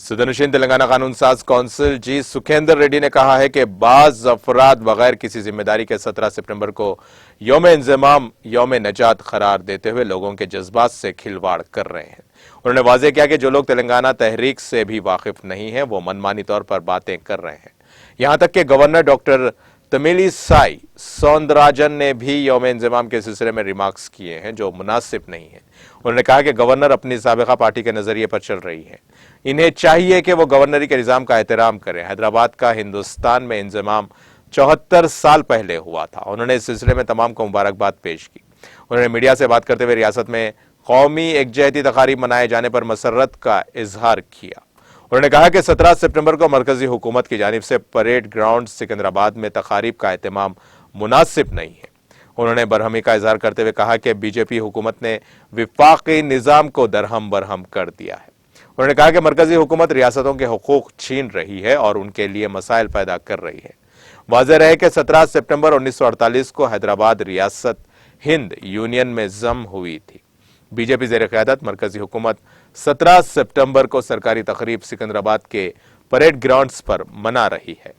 सदनशीन तेलंगाना कानून साज कौंसिल जी सुखेंदर रेड्डी ने कहा है कि बाज अफराद बगैर किसी जिम्मेदारी के 17 सितंबर को यौम इंज़माम यौम नजात करार देते हुए लोगों के जज्बात से खिलवाड़ कर रहे हैं। उन्होंने वाज़ेह किया कि जो लोग तेलंगाना तहरीक से भी वाकिफ नहीं हैं वो मनमानी तौर पर बातें कर रहे हैं। यहां तक कि गवर्नर डॉक्टर तमिलिसाई सौंदरराजन ने भी यौम इंज़माम के सिलसिले में रिमार्क्स किए हैं जो मुनासिब नहीं है। उन्होंने कहा कि गवर्नर अपनी साबिका पार्टी के नजरिए पर चल रही है, इन्हें चाहिए कि वो गवर्नरी के निजाम का एहतराम करें। हैदराबाद का हिंदुस्तान में इंज़माम 74 साल पहले हुआ था। उन्होंने इस सिलसिले में तमाम को मुबारकबाद पेश की। उन्होंने मीडिया से बात करते हुए रियासत में कौमी एकजहती तकारीब मनाए जाने पर मसर्रत का इजहार किया। उन्होंने कहा कि 17 सितंबर को मरकजी हुकूमत की जानिब से परेड ग्राउंड सिकंदराबाद में तकारीब का एहतमाम मुनासिब नहीं है। उन्होंने बरहमी का इजहार करते हुए कहा कि बीजेपी हुकूमत ने विफाकी निजाम को दरहम बरहम कर दिया है। उन्होंने कहा कि मरकजी हुकूमत रियासतों के हुकूक छीन रही है और उनके लिए मसाइल पैदा कर रही है। वाज़ेह रहे कि 17 सितंबर 1948 को हैदराबाद रियासत हिंद यूनियन में जम हुई थी। बीजेपी ज़ेर क़यादत मरकजी हुकूमत 17 सितंबर को सरकारी तकरीब सिकंदराबाद के परेड ग्राउंड्स पर मना रही है।